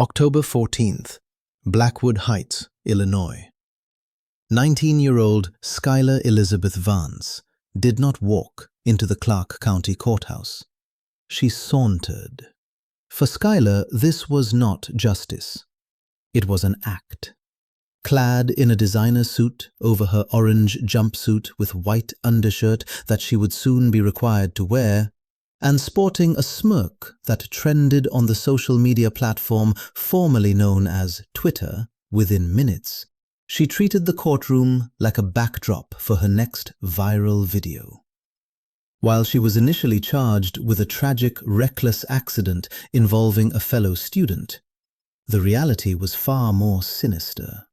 October 14th, Blackwood Heights, Illinois. 19-year-old Skylar Elizabeth Vance did not walk into the Clark County Courthouse. She sauntered. For Skylar, this was not justice. It was an act. Clad in a designer suit over her orange jumpsuit with white undershirt that she would soon be required to wear, and sporting a smirk that trended on the social media platform formerly known as Twitter within minutes, she treated the courtroom like a backdrop for her next viral video. While she was initially charged with a tragic, reckless accident involving a fellow student, the reality was far more sinister.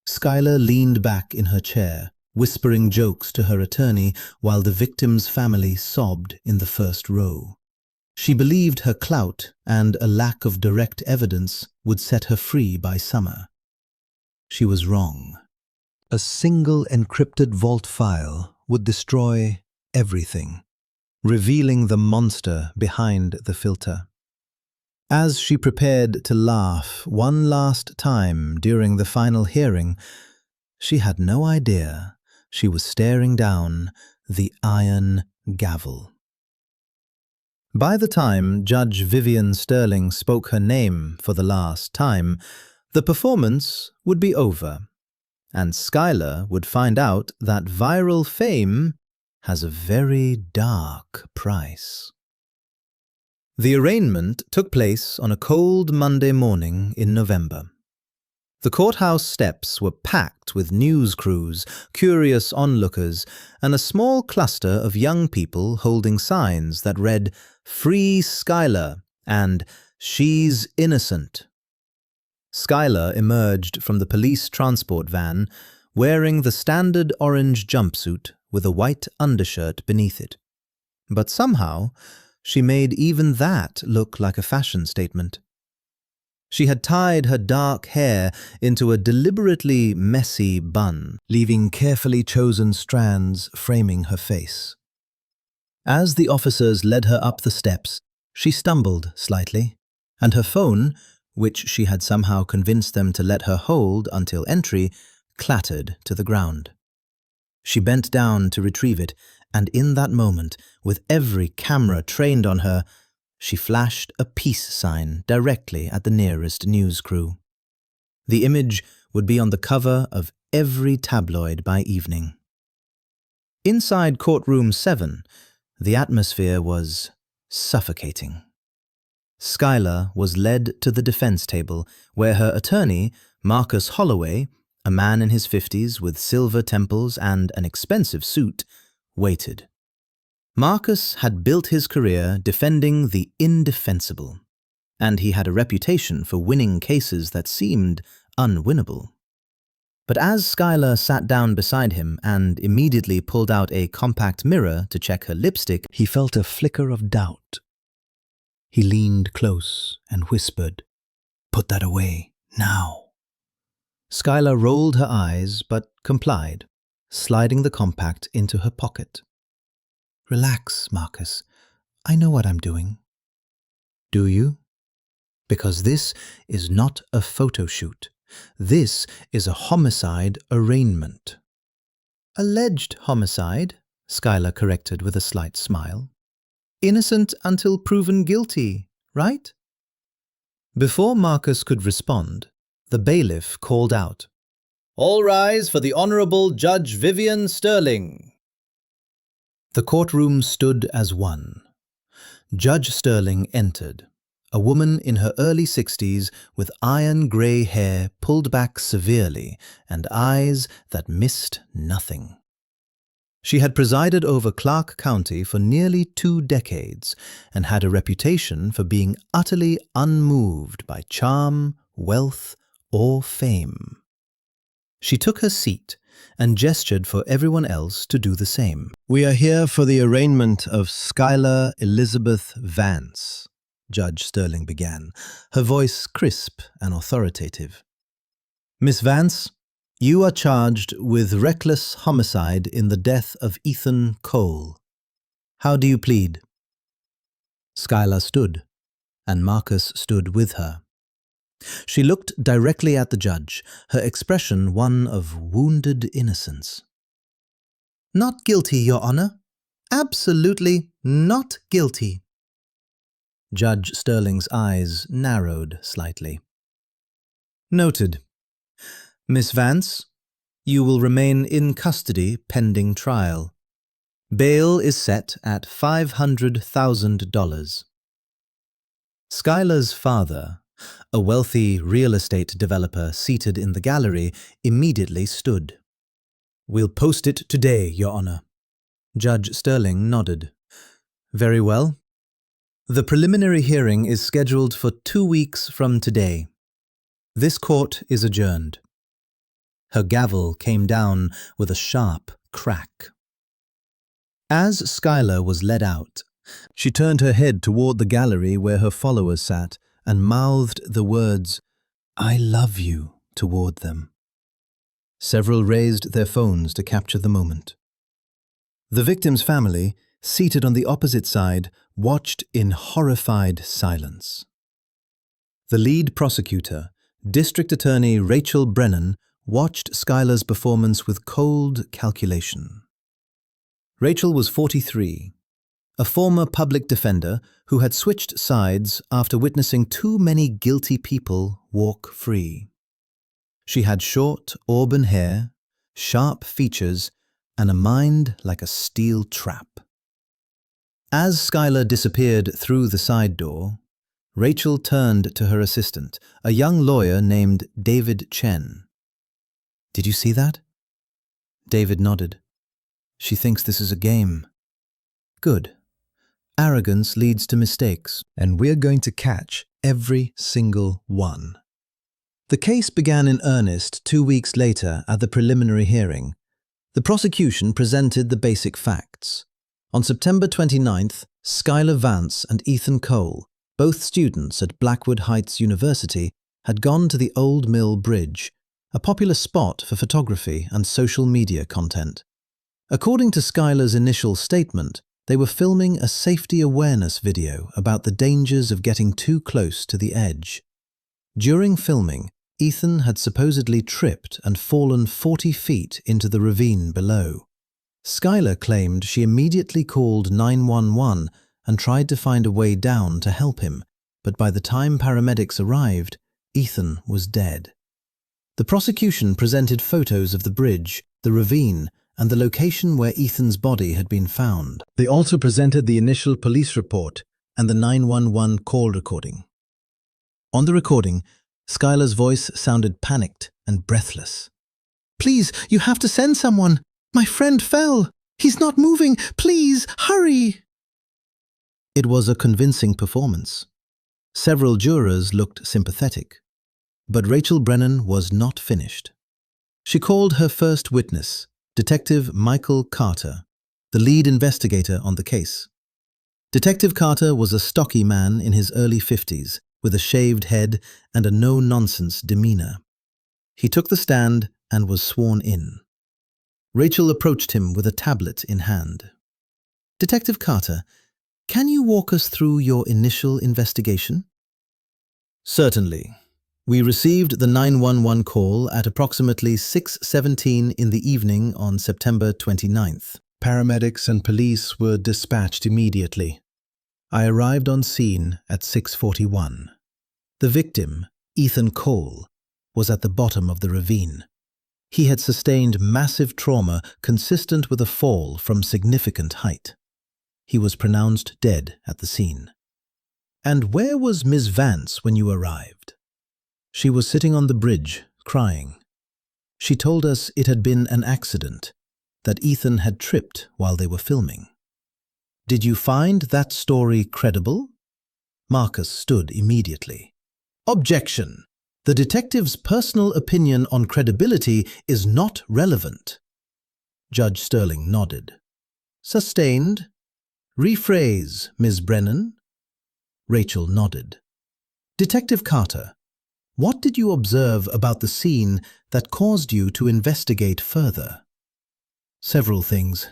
Skylar leaned back in her chair, whispering jokes to her attorney while the victim's family sobbed in the first row. She believed her clout and a lack of direct evidence would set her free by summer. She was wrong. A single encrypted vault file would destroy everything, revealing the monster behind the filter. As she prepared to laugh one last time during the final hearing, she had no idea she was staring down the iron gavel. By the time Judge Vivian Sterling spoke her name for the last time, the performance would be over, and Skylar would find out that viral fame has a very dark price. The arraignment took place on a cold Monday morning in November. The courthouse steps were packed with news crews, curious onlookers, and a small cluster of young people holding signs that read, "Free Skylar" and "She's innocent." Skylar emerged from the police transport van wearing the standard orange jumpsuit with a white undershirt beneath it. But somehow, she made even that look like a fashion statement. She had tied her dark hair into a deliberately messy bun, leaving carefully chosen strands framing her face. As the officers led her up the steps, she stumbled slightly, and her phone, which she had somehow convinced them to let her hold until entry, clattered to the ground. She bent down to retrieve it, and in that moment, with every camera trained on her, she flashed a peace sign directly at the nearest news crew. The image would be on the cover of every tabloid by evening. Inside courtroom 7, the atmosphere was suffocating. Skylar was led to the defense table, where her attorney, Marcus Holloway, a man in his 50s with silver temples and an expensive suit, waited. Marcus had built his career defending the indefensible, and he had a reputation for winning cases that seemed unwinnable. But as Skylar sat down beside him and immediately pulled out a compact mirror to check her lipstick, he felt a flicker of doubt. He leaned close and whispered, "Put that away, now." Skylar rolled her eyes but complied, sliding the compact into her pocket. "Relax, Marcus. I know what I'm doing." "Do you?" "Because this is not a photo shoot. This is a homicide arraignment." "Alleged homicide," Skylar corrected with a slight smile. "Innocent until proven guilty, right?" Before Marcus could respond, the bailiff called out, "All rise for the Honorable Judge Vivian Sterling." The courtroom stood as one. Judge Sterling entered, a woman in her early 60s with iron-grey hair pulled back severely and eyes that missed nothing. She had presided over Clark County for nearly 2 decades and had a reputation for being utterly unmoved by charm, wealth, or fame. She took her seat and gestured for everyone else to do the same. "We are here for the arraignment of Skylar Elizabeth Vance," Judge Sterling began, her voice crisp and authoritative. "Miss Vance, you are charged with reckless homicide in the death of Ethan Cole. How do you plead?" Skylar stood, and Marcus stood with her. She looked directly at the judge, her expression one of wounded innocence. "Not guilty, Your Honor. Absolutely not guilty." Judge Sterling's eyes narrowed slightly. "Noted. Miss Vance, you will remain in custody pending trial. Bail is set at $500,000. Skylar's father, a wealthy real estate developer seated in the gallery, immediately stood. "We'll post it today, Your Honor." Judge Sterling nodded. "Very well. The preliminary hearing is scheduled for 2 weeks from today. This court is adjourned." Her gavel came down with a sharp crack. As Skylar was led out, she turned her head toward the gallery where her followers sat and mouthed the words, "I love you," toward them. Several raised their phones to capture the moment. The victim's family, seated on the opposite side, watched in horrified silence. The lead prosecutor, District Attorney Rachel Brennan, watched Skylar's performance with cold calculation. Rachel was 43, a former public defender who had switched sides after witnessing too many guilty people walk free. She had short auburn hair, sharp features, and a mind like a steel trap. As Skylar disappeared through the side door, Rachel turned to her assistant, a young lawyer named David Chen. "Did you see that?" David nodded. "She thinks this is a game." "Good. Arrogance leads to mistakes, and we're going to catch every single one." The case began in earnest 2 weeks later at the preliminary hearing. The prosecution presented the basic facts. On September 29th, Skylar Vance and Ethan Cole, both students at Blackwood Heights University, had gone to the Old Mill Bridge, a popular spot for photography and social media content. According to Skylar's initial statement, they were filming a safety awareness video about the dangers of getting too close to the edge. During filming, Ethan had supposedly tripped and fallen 40 feet into the ravine below. Skylar claimed she immediately called 911 and tried to find a way down to help him, but by the time paramedics arrived, Ethan was dead. The prosecution presented photos of the bridge, the ravine, and the location where Ethan's body had been found. They also presented the initial police report and the 911 call recording. On the recording, Skylar's voice sounded panicked and breathless. "Please, you have to send someone. My friend fell. He's not moving. Please, hurry." It was a convincing performance. Several jurors looked sympathetic. But Rachel Brennan was not finished. She called her first witness, Detective Michael Carter, the lead investigator on the case. Detective Carter was a stocky man in his early 50s, with a shaved head and a no-nonsense demeanor. He took the stand and was sworn in. Rachel approached him with a tablet in hand. "Detective Carter, can you walk us through your initial investigation?" "Certainly. We received the 911 call at approximately 6:17 in the evening on September 29th. Paramedics and police were dispatched immediately. I arrived on scene at 6:41. The victim, Ethan Cole, was at the bottom of the ravine. He had sustained massive trauma consistent with a fall from significant height. He was pronounced dead at the scene." "And where was Ms. Vance when you arrived?" "She was sitting on the bridge, crying. She told us it had been an accident, that Ethan had tripped while they were filming." "Did you find that story credible?" Marcus stood immediately. "Objection! The detective's personal opinion on credibility is not relevant." Judge Sterling nodded. "Sustained. Rephrase, Ms. Brennan." Rachel nodded. "Detective Carter, what did you observe about the scene that caused you to investigate further?" "Several things.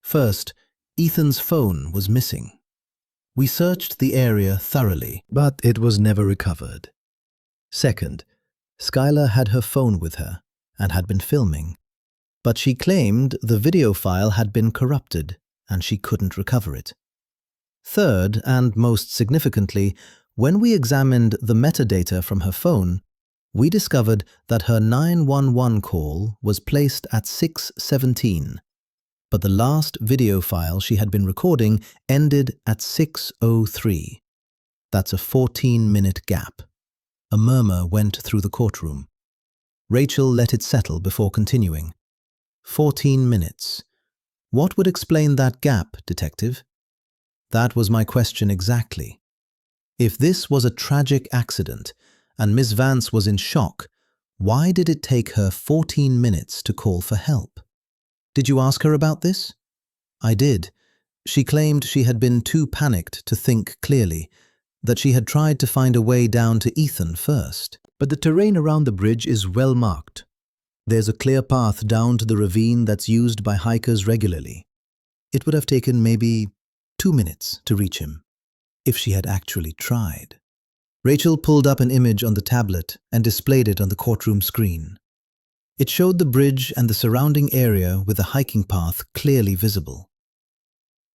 First, Ethan's phone was missing. We searched the area thoroughly, but it was never recovered. Second, Skylar had her phone with her and had been filming, but she claimed the video file had been corrupted and she couldn't recover it. Third, and most significantly, when we examined the metadata from her phone, we discovered that her 911 call was placed at 6:17, but the last video file she had been recording ended at 6:03. That's a 14-minute gap. A murmur went through the courtroom. Rachel let it settle before continuing. 14 minutes. What would explain that gap, Detective? That was my question exactly. If this was a tragic accident and Miss Vance was in shock, why did it take her 14 minutes to call for help? Did you ask her about this? I did. She claimed she had been too panicked to think clearly, that she had tried to find a way down to Ethan first. But the terrain around the bridge is well marked. There's a clear path down to the ravine that's used by hikers regularly. It would have taken maybe 2 minutes to reach him, if she had actually tried. Rachel pulled up an image on the tablet and displayed it on the courtroom screen. It showed the bridge and the surrounding area with the hiking path clearly visible.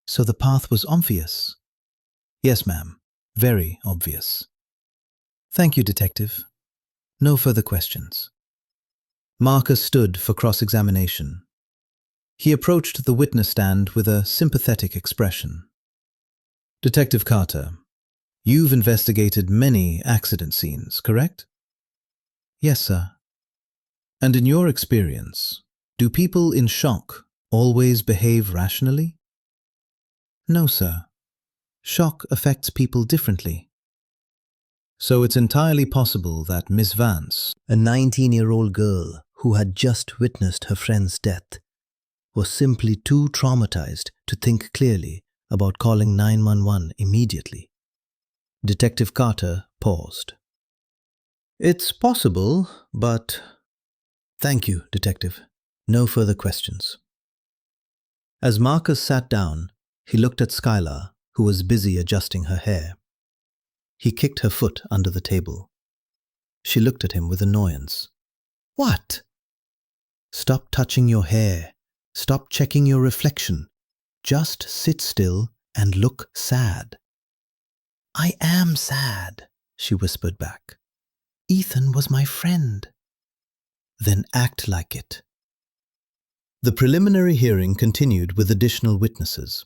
So the path was obvious? Yes, ma'am. Very obvious. Thank you, Detective. No further questions. Marcus stood for cross-examination. He approached the witness stand with a sympathetic expression. Detective Carter, you've investigated many accident scenes, correct? Yes, sir. And in your experience, do people in shock always behave rationally? No, sir. Shock affects people differently. So it's entirely possible that Miss Vance, a 19-year-old girl who had just witnessed her friend's death, was simply too traumatized to think clearly about calling 911 immediately. Detective Carter paused. It's possible, but... Thank you, Detective. No further questions. As Marcus sat down, he looked at Skylar, who was busy adjusting her hair. He kicked her foot under the table. She looked at him with annoyance. What? Stop touching your hair. Stop checking your reflection. Just sit still and look sad. I am sad, she whispered back. Ethan was my friend. Then act like it. The preliminary hearing continued with additional witnesses.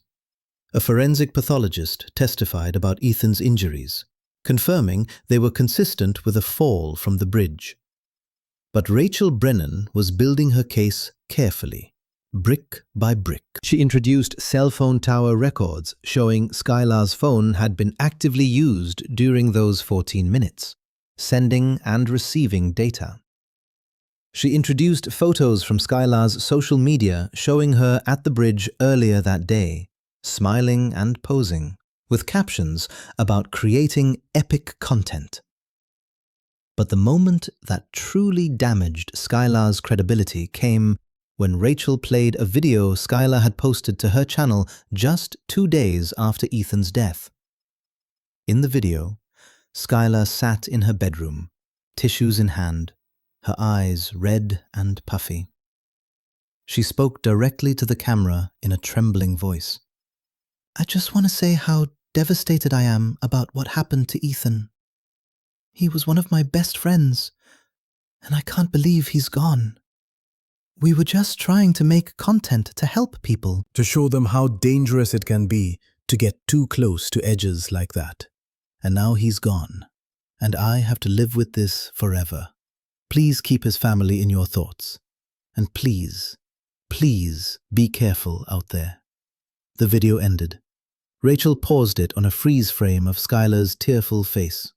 A forensic pathologist testified about Ethan's injuries, confirming they were consistent with a fall from the bridge. But Rachel Brennan was building her case carefully, brick by brick. She introduced cell phone tower records showing Skylar's phone had been actively used during those 14 minutes, sending and receiving data. She introduced photos from Skylar's social media showing her at the bridge earlier that day, smiling and posing, with captions about creating epic content. But the moment that truly damaged Skylar's credibility came when Rachel played a video Skylar had posted to her channel just 2 days after Ethan's death. In the video, Skylar sat in her bedroom, tissues in hand, her eyes red and puffy. She spoke directly to the camera in a trembling voice. I just want to say how devastated I am about what happened to Ethan. He was one of my best friends, and I can't believe he's gone. We were just trying to make content to help people. To show them how dangerous it can be to get too close to edges like that. And now he's gone, and I have to live with this forever. Please keep his family in your thoughts. And please, please be careful out there. The video ended. Rachel paused it on a freeze frame of Skylar's tearful face.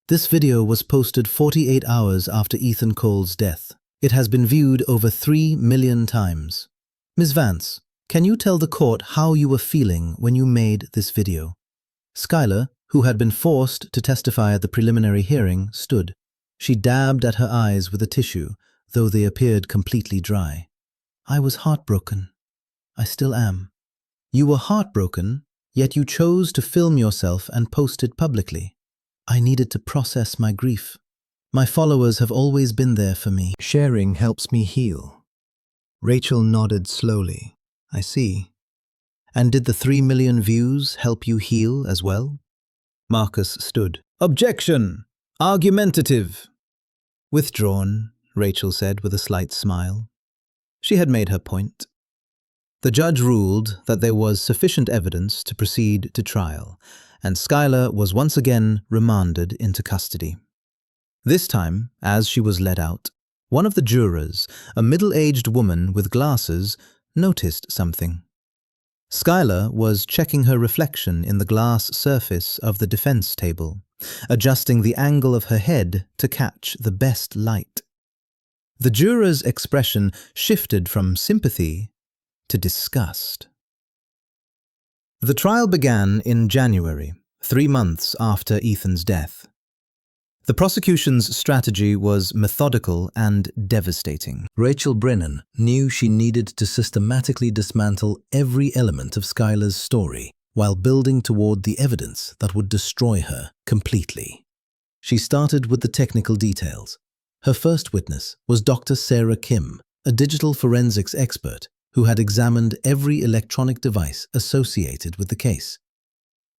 This video was posted 48 hours after Ethan Cole's death. It has been viewed over 3 million times. Ms. Vance, can you tell the court how you were feeling when you made this video? Skylar, who had been forced to testify at the preliminary hearing, stood. She dabbed at her eyes with a tissue, though they appeared completely dry. I was heartbroken. I still am. You were heartbroken, yet you chose to film yourself and post it publicly. I needed to process my grief. My followers have always been there for me. Sharing helps me heal. Rachel nodded slowly. I see. And did the 3 million views help you heal as well? Marcus stood. Objection! Argumentative! Withdrawn, Rachel said with a slight smile. She had made her point. The judge ruled that there was sufficient evidence to proceed to trial, and Schuyler was once again remanded into custody. This time, as she was led out, one of the jurors, a middle-aged woman with glasses, noticed something. Schuyler was checking her reflection in the glass surface of the defense table, adjusting the angle of her head to catch the best light. The juror's expression shifted from sympathy to disgust. The trial began in January, 3 months after Ethan's death. The prosecution's strategy was methodical and devastating. Rachel Brennan knew she needed to systematically dismantle every element of Schuyler's story while building toward the evidence that would destroy her completely. She started with the technical details. Her first witness was Dr. Sarah Kim, a digital forensics expert who had examined every electronic device associated with the case.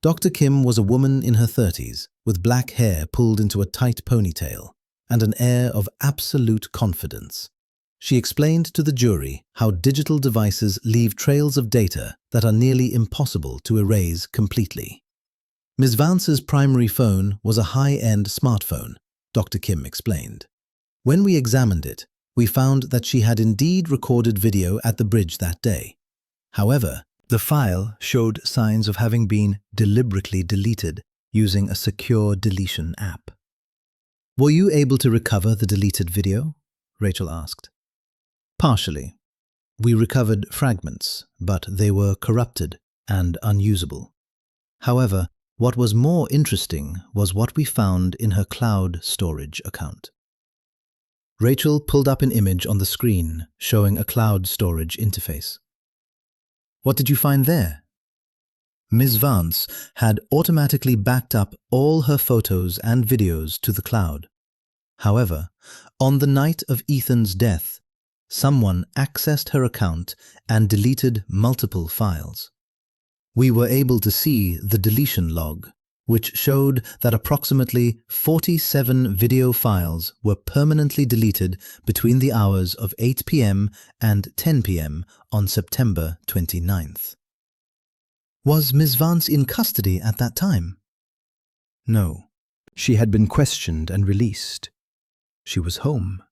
Dr. Kim was a woman in her 30s, with black hair pulled into a tight ponytail and an air of absolute confidence. She explained to the jury how digital devices leave trails of data that are nearly impossible to erase completely. Ms. Vance's primary phone was a high-end smartphone, Dr. Kim explained. When we examined it, we found that she had indeed recorded video at the bridge that day. However, the file showed signs of having been deliberately deleted using a secure deletion app. Were you able to recover the deleted video? Rachel asked. Partially. We recovered fragments, but they were corrupted and unusable. However, what was more interesting was what we found in her cloud storage account. Rachel pulled up an image on the screen showing a cloud storage interface. What did you find there? Ms. Vance had automatically backed up all her photos and videos to the cloud. However, on the night of Ethan's death, someone accessed her account and deleted multiple files. We were able to see the deletion log, which showed that approximately 47 video files were permanently deleted between the hours of 8 p.m. and 10 p.m. on September 29th. Was Ms. Vance in custody at that time? No. She had been questioned and released. She was home.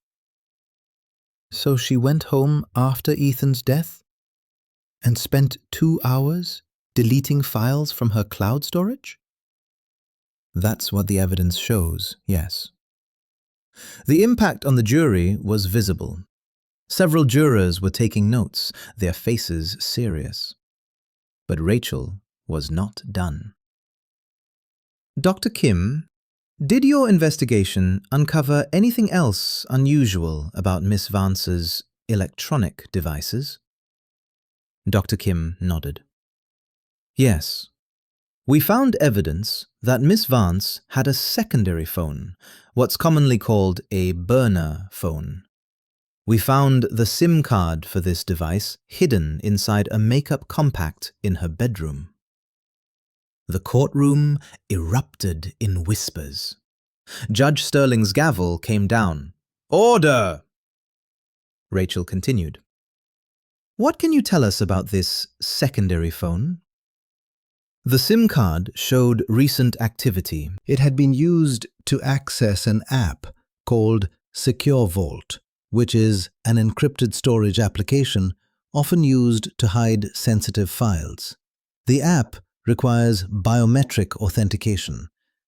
So she went home after Ethan's death and spent 2 hours deleting files from her cloud storage? That's what the evidence shows, yes. The impact on the jury was visible. Several jurors were taking notes, their faces serious. But Rachel was not done. Dr. Kim, did your investigation uncover anything else unusual about Miss Vance's electronic devices? Dr. Kim nodded. Yes. We found evidence that Miss Vance had a secondary phone, what's commonly called a burner phone. We found the SIM card for this device hidden inside a makeup compact in her bedroom. The courtroom erupted in whispers. Judge Sterling's gavel came down. Order! Rachel continued. What can you tell us about this secondary phone? The SIM card showed recent activity. It had been used to access an app called Secure Vault, which is an encrypted storage application often used to hide sensitive files. The app requires biometric authentication,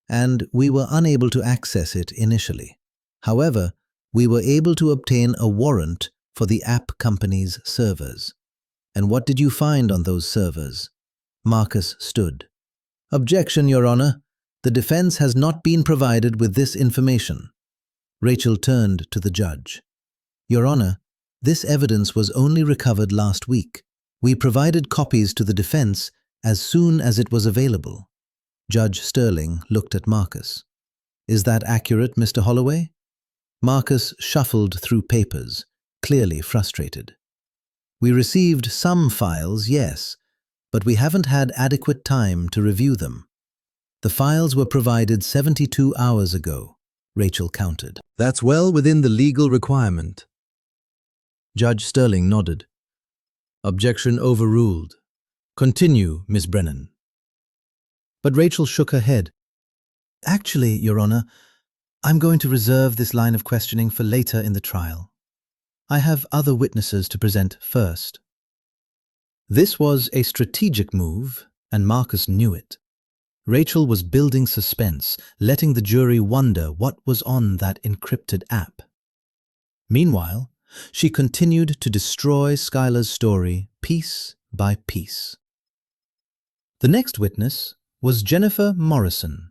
and we were unable to access it initially. However, we were able to obtain a warrant for the app company's servers. And what did you find on those servers? Marcus stood. Objection, Your Honor. The defense has not been provided with this information. Rachel turned to the judge. Your Honor, this evidence was only recovered last week. We provided copies to the defense as soon as it was available. Judge Sterling looked at Marcus. Is that accurate, Mr. Holloway? Marcus shuffled through papers, clearly frustrated. We received some files, yes, but we haven't had adequate time to review them. The files were provided 72 hours ago, Rachel countered. That's well within the legal requirement. Judge Sterling nodded. Objection overruled. Continue, Miss Brennan. But Rachel shook her head. Actually, Your Honor, I'm going to reserve this line of questioning for later in the trial. I have other witnesses to present first. This was a strategic move, and Marcus knew it. Rachel was building suspense, letting the jury wonder what was on that encrypted app. Meanwhile, she continued to destroy Skylar's story piece by piece. The next witness was Jennifer Morrison,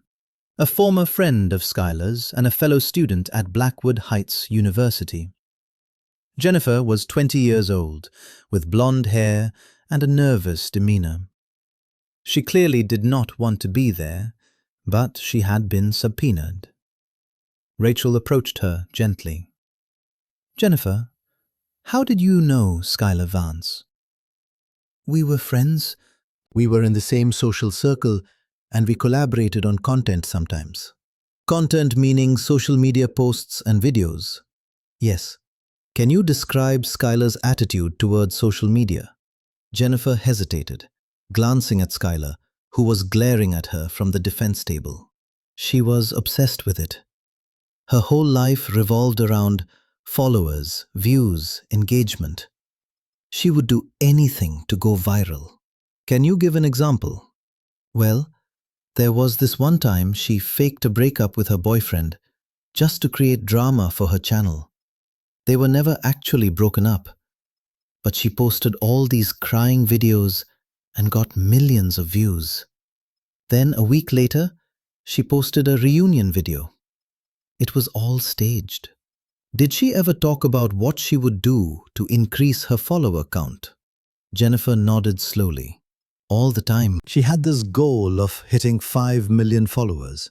a former friend of Skylar's and a fellow student at Blackwood Heights University. Jennifer was 20 years old, with blonde hair and a nervous demeanor. She clearly did not want to be there, but she had been subpoenaed. Rachel approached her gently. Jennifer, how did you know Skylar Vance? We were friends. We were in the same social circle, and we collaborated on content sometimes. Content meaning social media posts and videos. Yes. Can you describe Skylar's attitude towards social media? Jennifer hesitated, glancing at Skylar, who was glaring at her from the defense table. She was obsessed with it. Her whole life revolved around followers, views, engagement. She would do anything to go viral. Can you give an example? Well, there was this one time she faked a breakup with her boyfriend just to create drama for her channel. They were never actually broken up, but she posted all these crying videos and got millions of views. Then a week later, she posted a reunion video. It was all staged. Did she ever talk about what she would do to increase her follower count? Jennifer nodded slowly. All the time, she had this goal of hitting 5 million followers.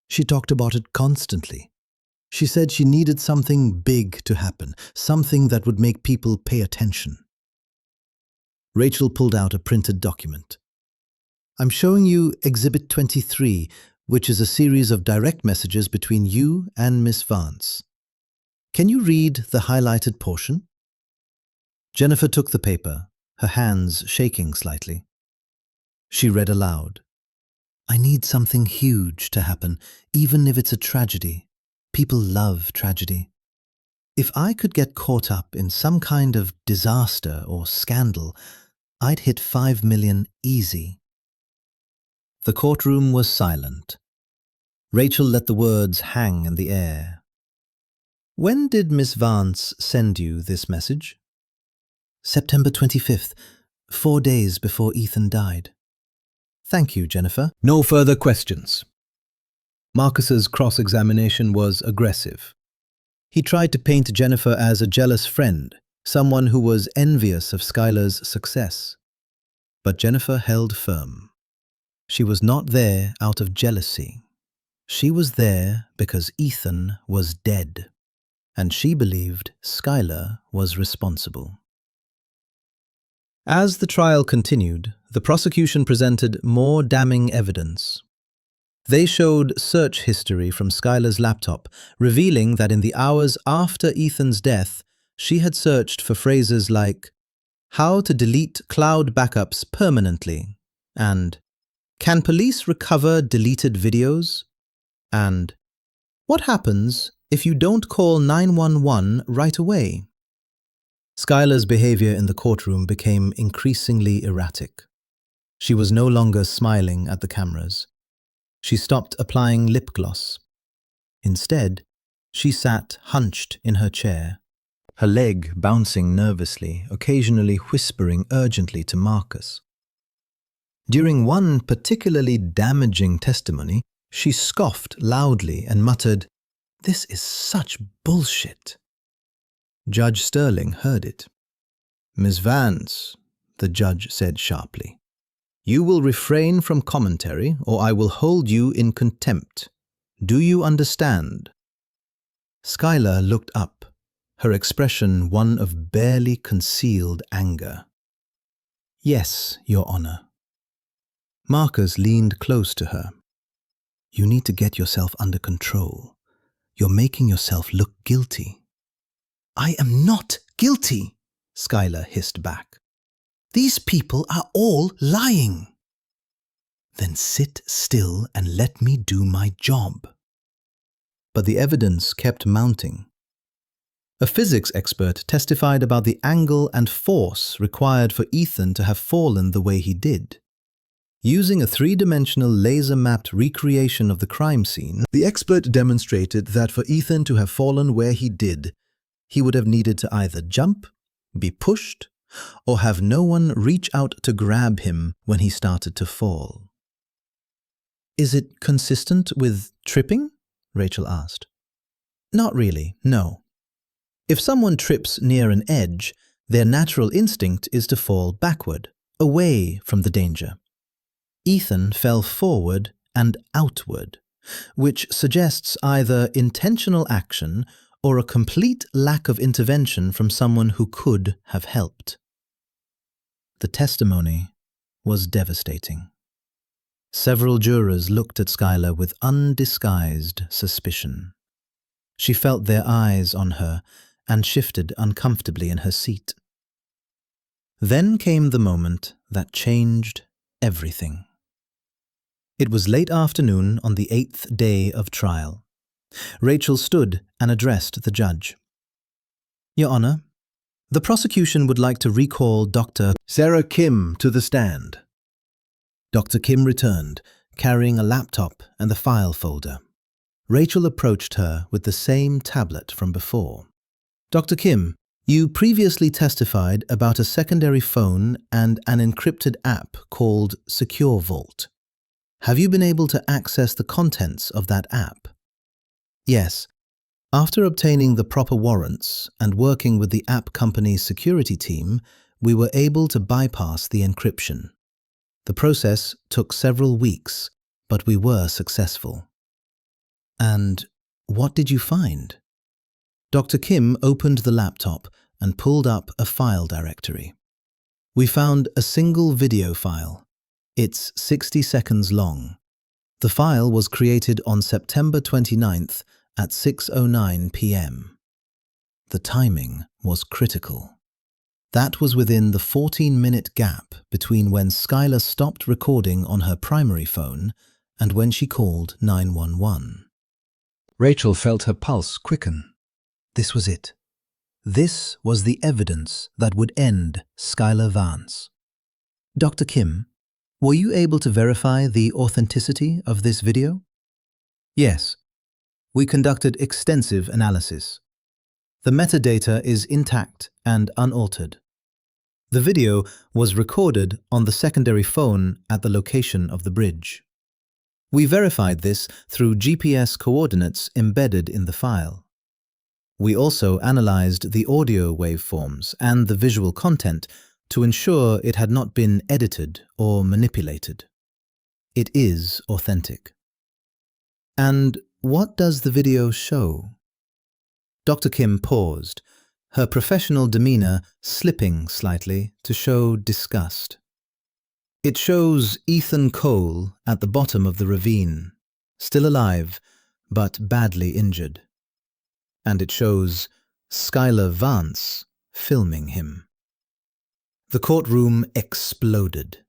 She talked about it constantly. She said she needed something big to happen, something that would make people pay attention. Rachel pulled out a printed document. I'm showing you Exhibit 23, which is a series of direct messages between you and Miss Vance. Can you read the highlighted portion? Jennifer took the paper, her hands shaking slightly. She read aloud. I need something huge to happen, even if it's a tragedy. People love tragedy. If I could get caught up in some kind of disaster or scandal, I'd hit 5 million easy. The courtroom was silent. Rachel let the words hang in the air. When did Miss Vance send you this message? September 25th, 4 days before Ethan died. Thank you, Jennifer. No further questions. Marcus's cross-examination was aggressive. He tried to paint Jennifer as a jealous friend, someone who was envious of Skylar's success. But Jennifer held firm. She was not there out of jealousy. She was there because Ethan was dead, and she believed Skylar was responsible. As the trial continued, the prosecution presented more damning evidence. They showed search history from Skylar's laptop, revealing that in the hours after Ethan's death, she had searched for phrases like, "How to delete cloud backups permanently," and "Can police recover deleted videos?" and "What happens if you don't call 911 right away?" Skylar's behavior in the courtroom became increasingly erratic. She was no longer smiling at the cameras. She stopped applying lip gloss. Instead, she sat hunched in her chair, her leg bouncing nervously, occasionally whispering urgently to Marcus. During one particularly damaging testimony, she scoffed loudly and muttered, "This is such bullshit." Judge Sterling heard it. "Miss Vance," the judge said sharply, "you will refrain from commentary or I will hold you in contempt. Do you understand?" Skylar looked up, her expression one of barely concealed anger. "Yes, Your Honor." Marcus leaned close to her. "You need to get yourself under control. You're making yourself look guilty." "I am not guilty," Skylar hissed back. "These people are all lying." "Then sit still and let me do my job." But the evidence kept mounting. A physics expert testified about the angle and force required for Ethan to have fallen the way he did. Using a three-dimensional laser-mapped recreation of the crime scene, the expert demonstrated that for Ethan to have fallen where he did, he would have needed to either jump, be pushed, or have no one reach out to grab him when he started to fall. "Is it consistent with tripping?" Rachel asked. "Not really, no. If someone trips near an edge, their natural instinct is to fall backward, away from the danger. Ethan fell forward and outward, which suggests either intentional action or a complete lack of intervention from someone who could have helped." The testimony was devastating. Several jurors looked at Skylar with undisguised suspicion. She felt their eyes on her and shifted uncomfortably in her seat. Then came the moment that changed everything. It was late afternoon on the 8th day of trial. Rachel stood and addressed the judge. "Your Honor, the prosecution would like to recall Dr. Sarah Kim to the stand." Dr. Kim returned, carrying a laptop and the file folder. Rachel approached her with the same tablet from before. "Dr. Kim, you previously testified about a secondary phone and an encrypted app called Secure Vault. Have you been able to access the contents of that app?" "Yes. After obtaining the proper warrants and working with the app company's security team, we were able to bypass the encryption. The process took several weeks, but we were successful." "And what did you find?" Dr. Kim opened the laptop and pulled up a file directory. "We found a single video file. It's 60 seconds long. The file was created on September 29th at 6:09 p.m. The timing was critical. That was within the 14-minute gap between when Skylar stopped recording on her primary phone and when she called 911. Rachel felt her pulse quicken. This was it. This was the evidence that would end Skylar Vance. "Dr. Kim, were you able to verify the authenticity of this video?" "Yes. We conducted extensive analysis. The metadata is intact and unaltered. The video was recorded on the secondary phone at the location of the bridge. We verified this through GPS coordinates embedded in the file. We also analyzed the audio waveforms and the visual content to ensure it had not been edited or manipulated. It is authentic." "And what does the video show?" Dr. Kim paused, her professional demeanor slipping slightly to show disgust. "It shows Ethan Cole at the bottom of the ravine, still alive, but badly injured. And it shows Skylar Vance filming him." The courtroom exploded.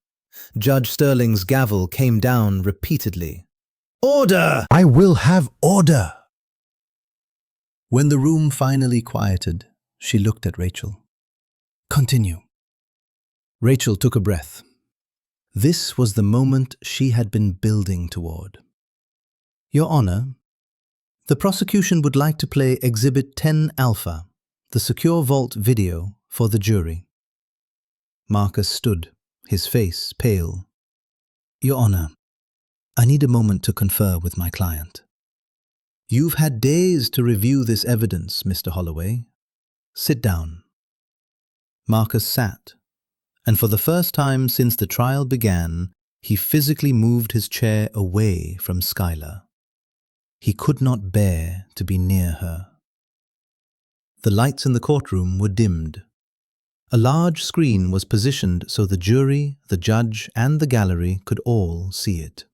Judge Sterling's gavel came down repeatedly. "Order! I will have order!" When the room finally quieted, she looked at Rachel. "Continue." Rachel took a breath. This was the moment she had been building toward. "Your Honor, the prosecution would like to play Exhibit 10 Alpha, the Secure Vault video, for the jury." Marcus stood, his face pale. "Your Honor, I need a moment to confer with my client." "You've had days to review this evidence, Mr. Holloway. Sit down." Marcus sat, and for the first time since the trial began, he physically moved his chair away from Skylar. He could not bear to be near her. The lights in the courtroom were dimmed. A large screen was positioned so the jury, the judge, and the gallery could all see it.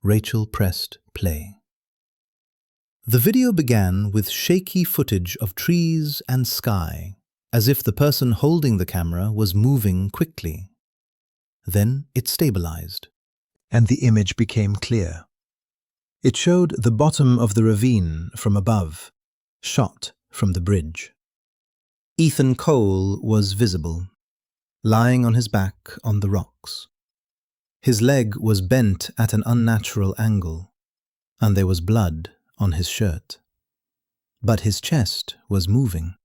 Rachel pressed play. The video began with shaky footage of trees and sky, as if the person holding the camera was moving quickly. Then it stabilized, and the image became clear. It showed the bottom of the ravine from above, shot from the bridge. Ethan Cole was visible, lying on his back on the rocks. His leg was bent at an unnatural angle, and there was blood on his shirt. But his chest was moving.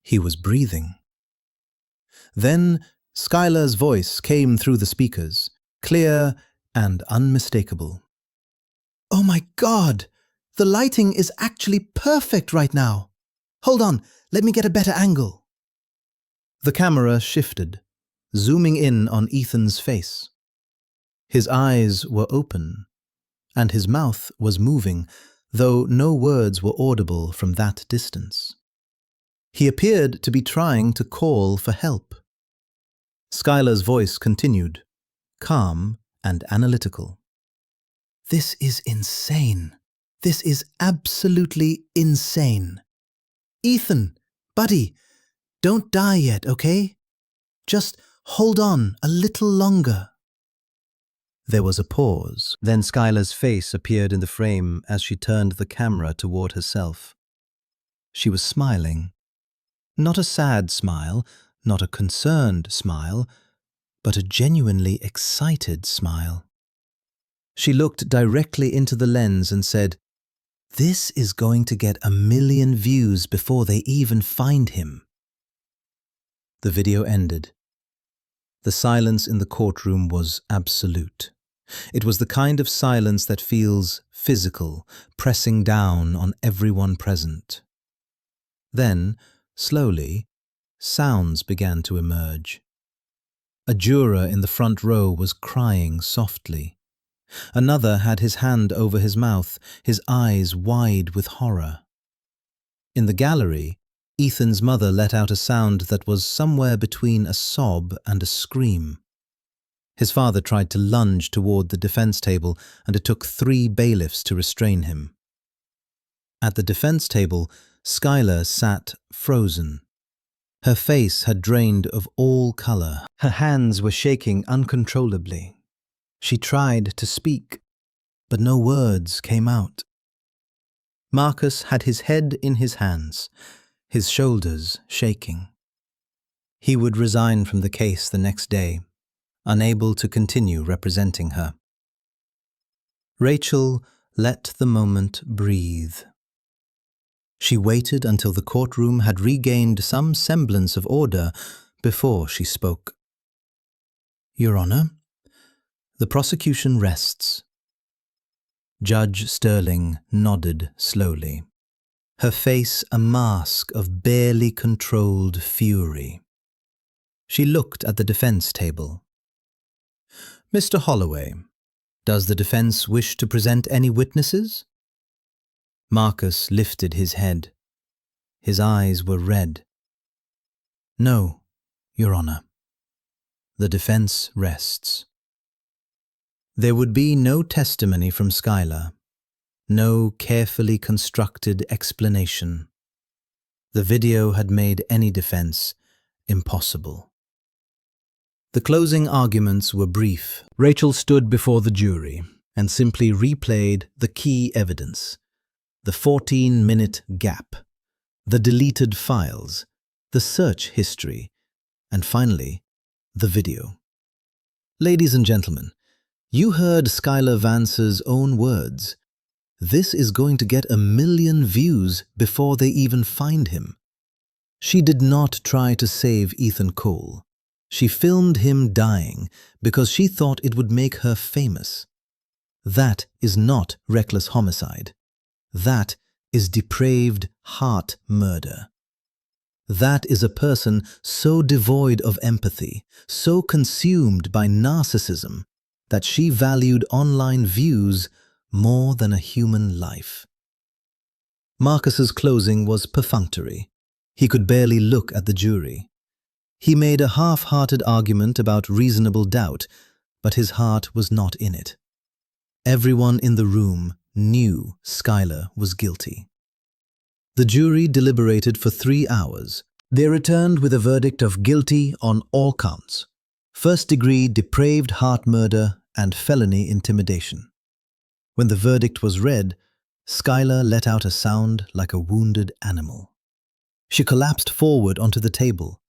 He was breathing. Then Skylar's voice came through the speakers, clear and unmistakable. "Oh my God! The lighting is actually perfect right now! Hold on, let me get a better angle." The camera shifted, zooming in on Ethan's face. His eyes were open, and his mouth was moving, though no words were audible from that distance. He appeared to be trying to call for help. Skylar's voice continued, calm and analytical. "This is insane. This is absolutely insane. Ethan, buddy, don't die yet, okay? Just hold on a little longer." There was a pause. Then Skylar's face appeared in the frame as she turned the camera toward herself. She was smiling. Not a sad smile, not a concerned smile, but a genuinely excited smile. She looked directly into the lens and said, "This is going to get 1 million views before they even find him." The video ended. The silence in the courtroom was absolute. It was the kind of silence that feels physical, pressing down on everyone present. Then, slowly, sounds began to emerge. A juror in the front row was crying softly. Another had his hand over his mouth, his eyes wide with horror. In the gallery, Ethan's mother let out a sound that was somewhere between a sob and a scream. His father tried to lunge toward the defense table, and it took 3 bailiffs to restrain him. At the defense table, Skylar sat frozen. Her face had drained of all color. Her hands were shaking uncontrollably. She tried to speak, but no words came out. Marcus had his head in his hands, his shoulders shaking. He would resign from the case the next day, unable to continue representing her. Rachel let the moment breathe. She waited until the courtroom had regained some semblance of order before she spoke. "Your Honor, the prosecution rests." Judge Sterling nodded slowly, her face a mask of barely controlled fury. She looked at the defense table. "Mr. Holloway, does the defense wish to present any witnesses?" Marcus lifted his head. His eyes were red. "No, Your Honor. The defense rests." There would be no testimony from Skylar, no carefully constructed explanation. The video had made any defense impossible. The closing arguments were brief. Rachel stood before the jury and simply replayed the key evidence: the 14-minute gap, the deleted files, the search history, and finally, the video. Ladies and gentlemen, you heard Skylar Vance's own words. This is going to get 1 million views before they even find him. She did not try to save Ethan Cole. She filmed him dying because she thought it would make her famous. That is not reckless homicide. That is depraved heart murder. That is a person so devoid of empathy, so consumed by narcissism, that she valued online views more than a human life. Marcus's closing was perfunctory. He could barely look at the jury. He made a half-hearted argument about reasonable doubt, but his heart was not in it. Everyone in the room knew Schuyler was guilty. The jury deliberated for 3 hours. They returned with a verdict of guilty on all counts: first-degree depraved heart murder and felony intimidation. When the verdict was read, Schuyler let out a sound like a wounded animal. She collapsed forward onto the table,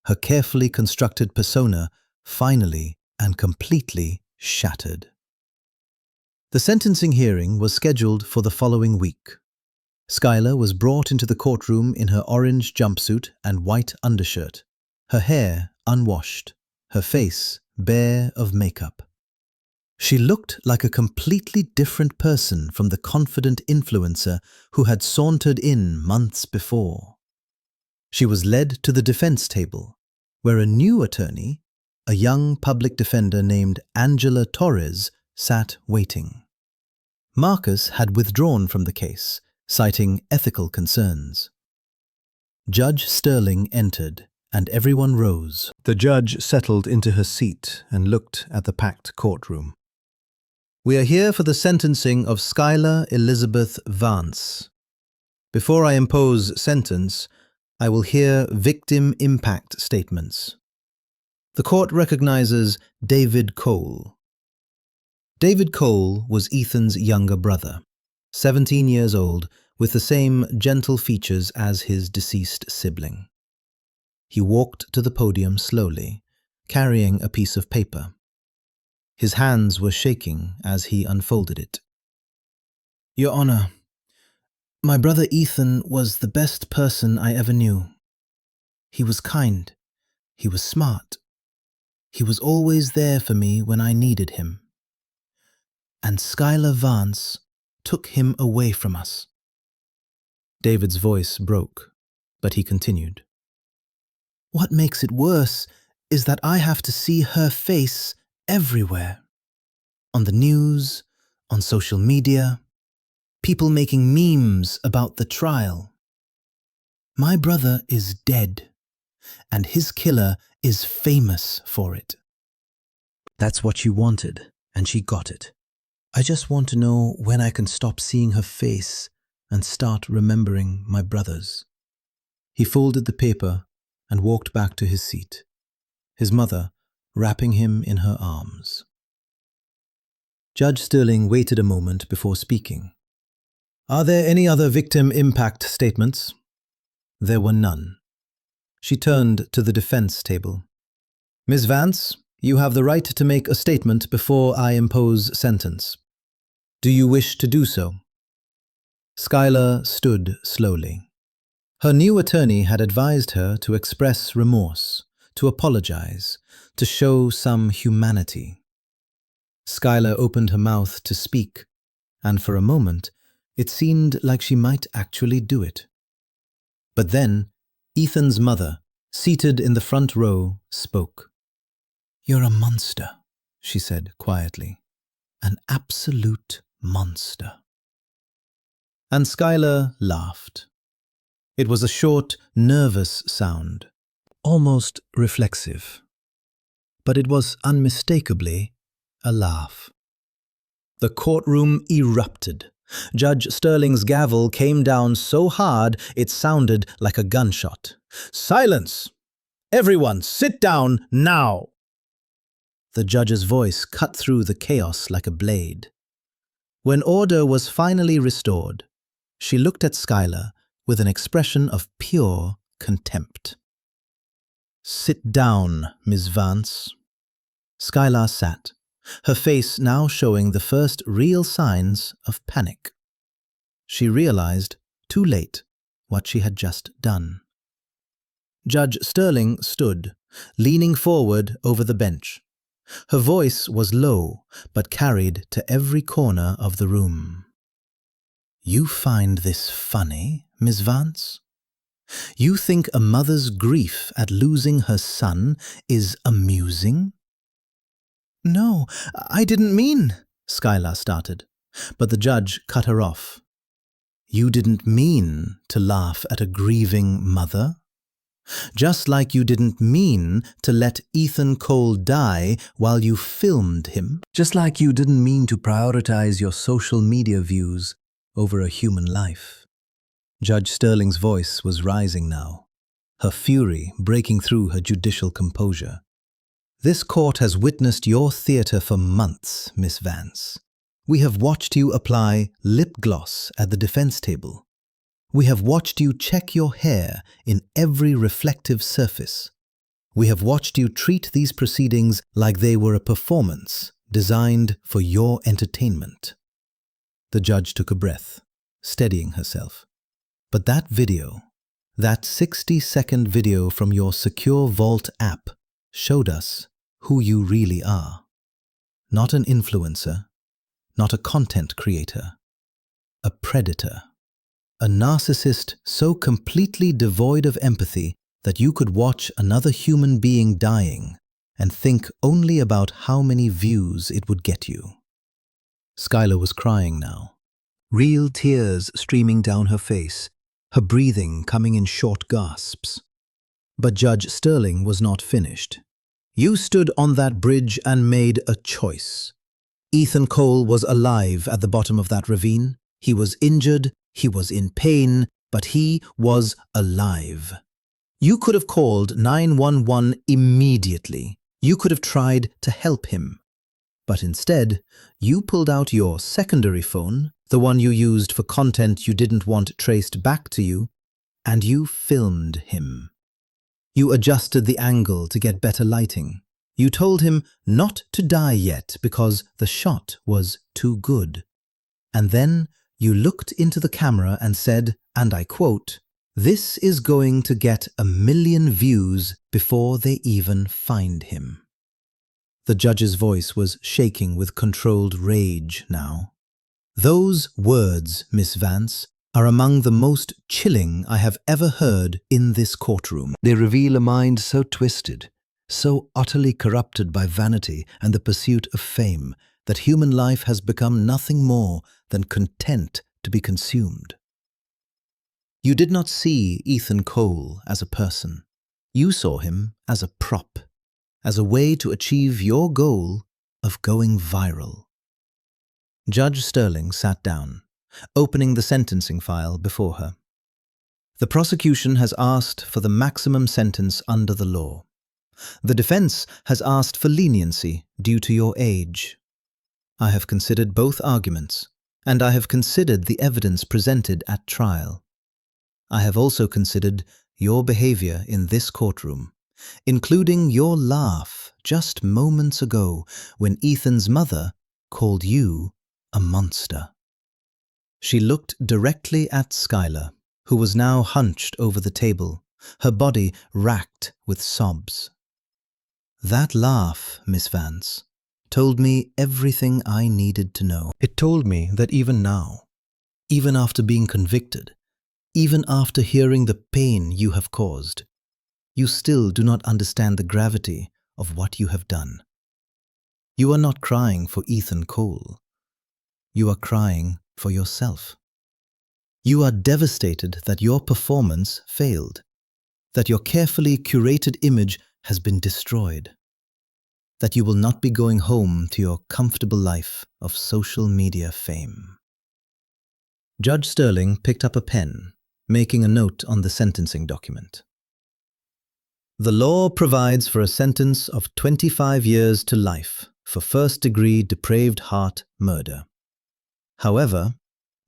her carefully constructed persona finally and completely shattered. The sentencing hearing was scheduled for the following week. Schuyler was brought into the courtroom in her orange jumpsuit and white undershirt, her hair unwashed, her face bare of makeup. She looked like a completely different person from the confident influencer who had sauntered in months before. She was led to the defense table, where a new attorney, a young public defender named Angela Torres, sat waiting. Marcus had withdrawn from the case, citing ethical concerns. Judge Sterling entered, and everyone rose. The judge settled into her seat and looked at the packed courtroom. "We are here for the sentencing of Schuyler Elizabeth Vance. Before I impose sentence, I will hear victim impact statements. The court recognizes David Cole." David Cole was Ethan's younger brother, 17 years old, with the same gentle features as his deceased sibling. He walked to the podium slowly, carrying a piece of paper. His hands were shaking as he unfolded it. "Your Honor, my brother Ethan was the best person I ever knew. He was kind. He was smart. He was always there for me when I needed him. And Schuyler Vance took him away from us." David's voice broke, but he continued. "What makes it worse is that I have to see her face everywhere. On the news, on social media, people making memes about the trial. My brother is dead, and his killer is famous for it." "That's what you wanted, and she got it. I just want to know when I can stop seeing her face and start remembering my brother's." He folded the paper and walked back to his seat, his mother wrapping him in her arms. Judge Sterling waited a moment before speaking. "Are there any other victim impact statements?" There were none. She turned to the defense table. "Ms. Vance, you have the right to make a statement before I impose sentence. Do you wish to do so?" Schuyler stood slowly. Her new attorney had advised her to express remorse, to apologize, to show some humanity. Schuyler opened her mouth to speak, and for a moment it seemed like she might actually do it. But then Ethan's mother, seated in the front row, spoke. "You're a monster," she said quietly. "An absolute monster." And Schuyler laughed. It was a short, nervous sound, almost reflexive. But it was unmistakably a laugh. The courtroom erupted. Judge Sterling's gavel came down so hard it sounded like a gunshot. "Silence! Everyone, sit down now!" The judge's voice cut through the chaos like a blade. When order was finally restored, she looked at Schuyler with an expression of pure contempt. "Sit down, Miss Vance." Schuyler sat, her face now showing the first real signs of panic. She realized, too late, what she had just done. Judge Sterling stood, leaning forward over the bench. Her voice was low, but carried to every corner of the room. "You find this funny, Miss Vance? You think a mother's grief at losing her son is amusing?" "No, I didn't mean," Schuyler started, but the judge cut her off. You didn't mean to laugh at a grieving mother. Just like you didn't mean to let Ethan Cole die while you filmed him. Just like you didn't mean to prioritize your social media views over a human life. Judge Sterling's voice was rising now, her fury breaking through her judicial composure. This court has witnessed your theatre for months, Miss Vance. We have watched you apply lip gloss at the defense table. We have watched you check your hair in every reflective surface. We have watched you treat these proceedings like they were a performance designed for your entertainment. The judge took a breath, steadying herself. But that video, that 60-second video from your Secure Vault app, showed us who you really are. Not an influencer, not a content creator, a predator. A narcissist so completely devoid of empathy that you could watch another human being dying and think only about how many views it would get you. Skylar was crying now, real tears streaming down her face, her breathing coming in short gasps. But Judge Sterling was not finished. You stood on that bridge and made a choice. Ethan Cole was alive at the bottom of that ravine. He was injured, he was in pain, but he was alive. You could have called 911 immediately. You could have tried to help him. But instead, you pulled out your secondary phone, the one you used for content you didn't want traced back to you, and you filmed him. You adjusted the angle to get better lighting. You told him not to die yet because the shot was too good. And then you looked into the camera and said, and I quote, "This is going to get 1 million views before they even find him." The judge's voice was shaking with controlled rage now. Those words, Miss Vance, are among the most chilling I have ever heard in this courtroom. They reveal a mind so twisted, so utterly corrupted by vanity and the pursuit of fame, that human life has become nothing more than content to be consumed. You did not see Ethan Cole as a person. You saw him as a prop, as a way to achieve your goal of going viral. Judge Sterling sat down, opening the sentencing file before her. The prosecution has asked for the maximum sentence under the law. The defense has asked for leniency due to your age. I have considered both arguments, and I have considered the evidence presented at trial. I have also considered your behavior in this courtroom, including your laugh just moments ago when Ethan's mother called you a monster. She looked directly at Skylar, who was now hunched over the table, her body racked with sobs. That laugh, Miss Vance, told me everything I needed to know. It told me that even now, even after being convicted, even after hearing the pain you have caused, you still do not understand the gravity of what you have done. You are not crying for Ethan Cole. You are crying for yourself. You are devastated that your performance failed, that your carefully curated image has been destroyed, that you will not be going home to your comfortable life of social media fame. Judge Sterling picked up a pen, making a note on the sentencing document. The law provides for a sentence of 25 years to life for first-degree depraved heart murder. However,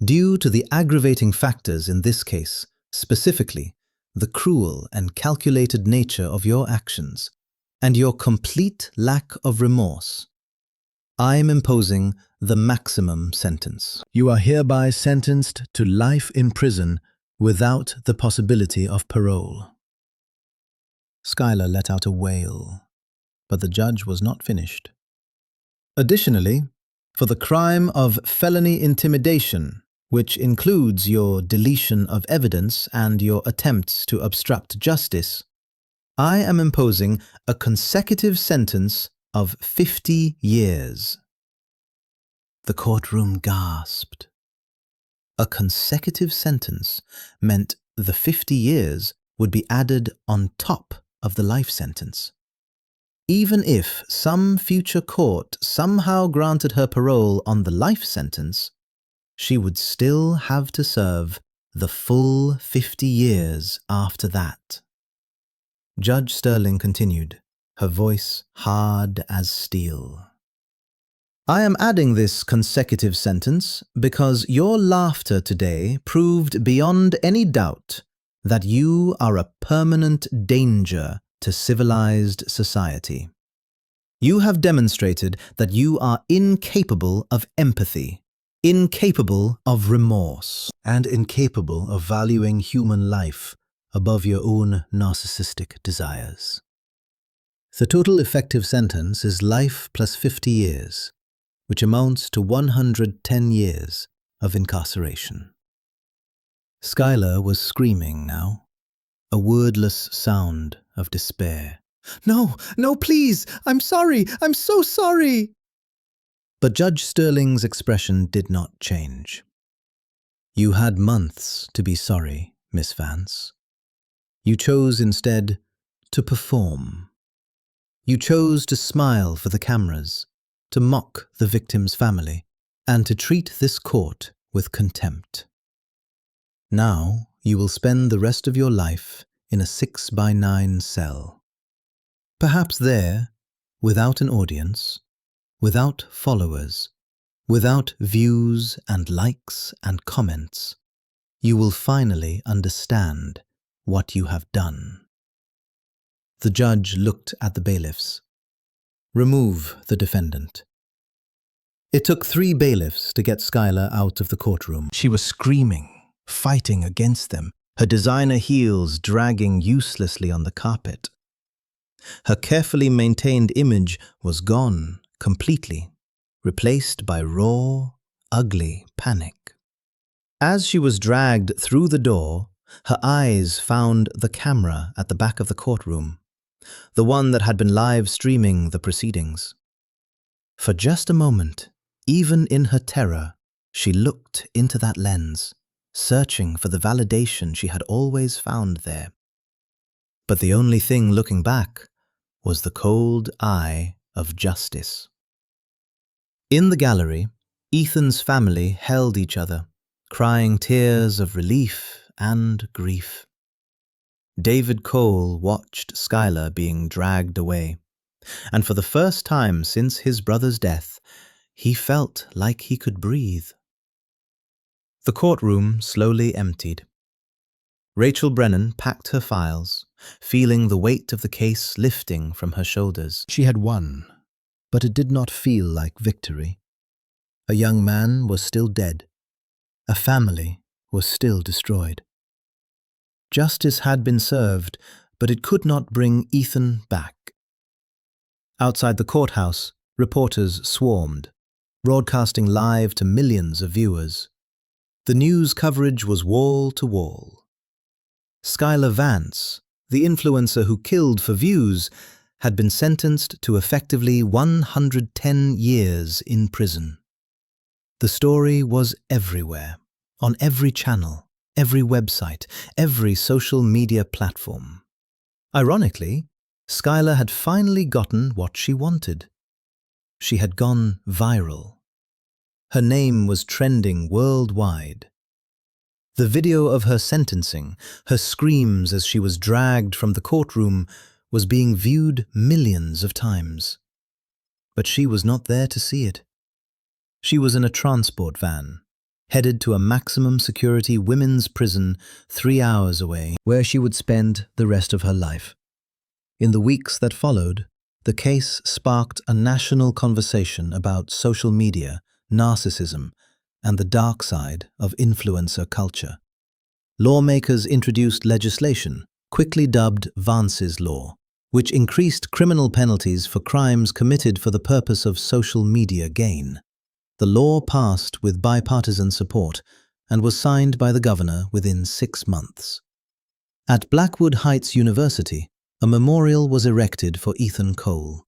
due to the aggravating factors in this case, specifically the cruel and calculated nature of your actions, and your complete lack of remorse, I am imposing the maximum sentence. You are hereby sentenced to life in prison without the possibility of parole. Skylar let out a wail, but the judge was not finished. Additionally, for the crime of felony intimidation, which includes your deletion of evidence and your attempts to obstruct justice, I am imposing a consecutive sentence of 50 years. The courtroom gasped. A consecutive sentence meant the 50 years would be added on top of the life sentence. Even if some future court somehow granted her parole on the life sentence, she would still have to serve the full 50 years after that. Judge Sterling continued, her voice hard as steel. I am adding this consecutive sentence because your laughter today proved beyond any doubt that you are a permanent danger to civilized society. You have demonstrated that you are incapable of empathy, incapable of remorse, and incapable of valuing human life above your own narcissistic desires. The total effective sentence is life plus 50 years, which amounts to 110 years of incarceration. Skylar was screaming now, a wordless sound of despair. No, no, please! I'm sorry! I'm so sorry! But Judge Sterling's expression did not change. You had months to be sorry, Miss Vance. You chose instead to perform. You chose to smile for the cameras, to mock the victim's family, and to treat this court with contempt. Now you will spend the rest of your life in a 6x9 cell. Perhaps there, without an audience, without followers, without views and likes and comments, you will finally understand what you have done. The judge looked at the bailiffs. Remove the defendant. It took 3 bailiffs to get Skylar out of the courtroom. She was screaming, fighting against them, her designer heels dragging uselessly on the carpet. Her carefully maintained image was gone completely, replaced by raw, ugly panic. As she was dragged through the door, her eyes found the camera at the back of the courtroom, the one that had been live streaming the proceedings. For just a moment, even in her terror, she looked into that lens, searching for the validation she had always found there. But the only thing looking back was the cold eye of justice. In the gallery, Ethan's family held each other, crying tears of relief and grief. David Cole watched Skylar being dragged away, and for the first time since his brother's death, he felt like he could breathe. The courtroom slowly emptied. Rachel Brennan packed her files, feeling the weight of the case lifting from her shoulders. She had won, but it did not feel like victory. A young man was still dead. A family was still destroyed. Justice had been served, but it could not bring Ethan back. Outside the courthouse, reporters swarmed, broadcasting live to millions of viewers. The news coverage was wall to wall. Skylar Vance, the influencer who killed for views, had been sentenced to effectively 110 years in prison. The story was everywhere, on every channel, every website, every social media platform. Ironically, Skylar had finally gotten what she wanted. She had gone viral. Her name was trending worldwide. The video of her sentencing, her screams as she was dragged from the courtroom, was being viewed millions of times. But she was not there to see it. She was in a transport van, headed to a maximum security women's prison 3 hours away, where she would spend the rest of her life. In the weeks that followed, the case sparked a national conversation about social media, narcissism, and the dark side of influencer culture. Lawmakers introduced legislation, quickly dubbed Vance's Law, which increased criminal penalties for crimes committed for the purpose of social media gain. The law passed with bipartisan support and was signed by the governor within 6 months. At Blackwood Heights University, a memorial was erected for Ethan Cole.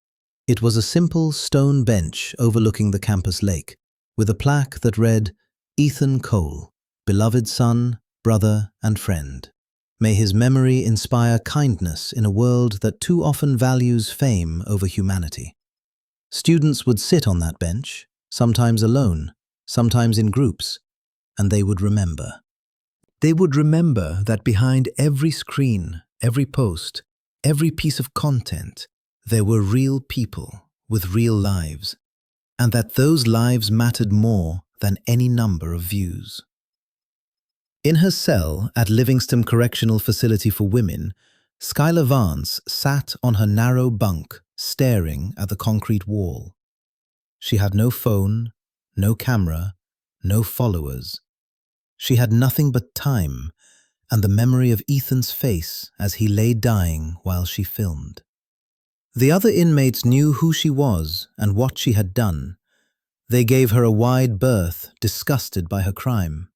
It was a simple stone bench overlooking the campus lake, with a plaque that read, "Ethan Cole, beloved son, brother, and friend. May his memory inspire kindness in a world that too often values fame over humanity. Students would sit on that bench, sometimes alone, sometimes in groups, and they would remember. They would remember that behind every screen, every post, every piece of content, there were real people with real lives, and that those lives mattered more than any number of views. In her cell at Livingston Correctional Facility for Women, Skylar Vance sat on her narrow bunk, staring at the concrete wall. She had no phone, no camera, no followers. She had nothing but time and the memory of Ethan's face as he lay dying while she filmed. The other inmates knew who she was and what she had done. They gave her a wide berth, disgusted by her crime.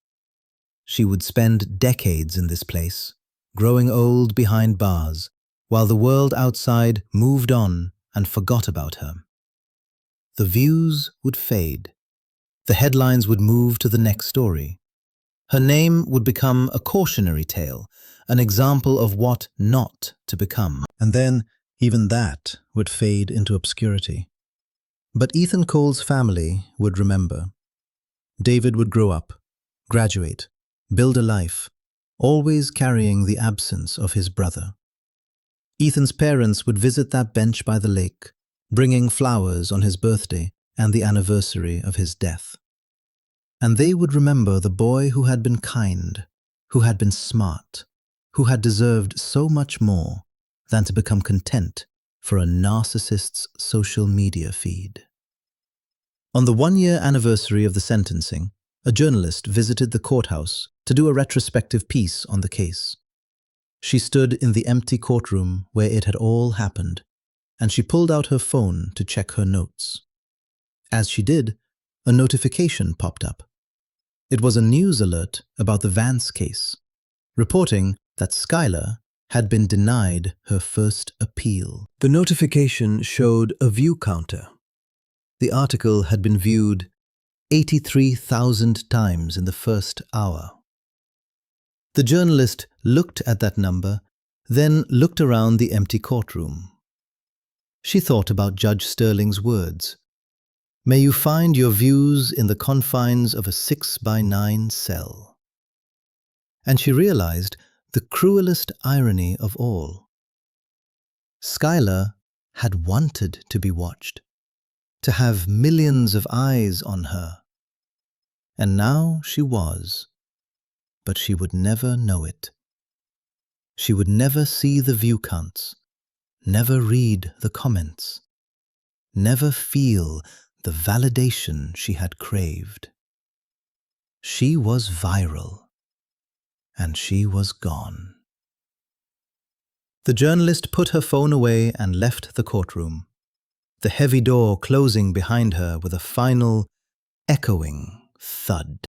She would spend decades in this place, growing old behind bars, while the world outside moved on and forgot about her. The views would fade. The headlines would move to the next story. Her name would become a cautionary tale, an example of what not to become. And then, even that would fade into obscurity. But Ethan Cole's family would remember. David would grow up, graduate, build a life, always carrying the absence of his brother. Ethan's parents would visit that bench by the lake, bringing flowers on his birthday and the anniversary of his death. And they would remember the boy who had been kind, who had been smart, who had deserved so much more than to become content for a narcissist's social media feed. On the one-year anniversary of the sentencing, a journalist visited the courthouse to do a retrospective piece on the case. She stood in the empty courtroom where it had all happened, and she pulled out her phone to check her notes. As she did, a notification popped up. It was a news alert about the Vance case, reporting that Skylar had been denied her first appeal. The notification showed a view counter. The article had been viewed 83,000 times in the first hour. The journalist looked at that number, then looked around the empty courtroom. She thought about Judge Sterling's words. May you find your views in the confines of a 6x9 cell. And she realized the cruelest irony of all. Skylar had wanted to be watched, to have millions of eyes on her. And now she was, but she would never know it. She would never see the view counts, never read the comments, never feel the validation she had craved. She was viral. And she was gone. The journalist put her phone away and left the courtroom, the heavy door closing behind her with a final, echoing thud.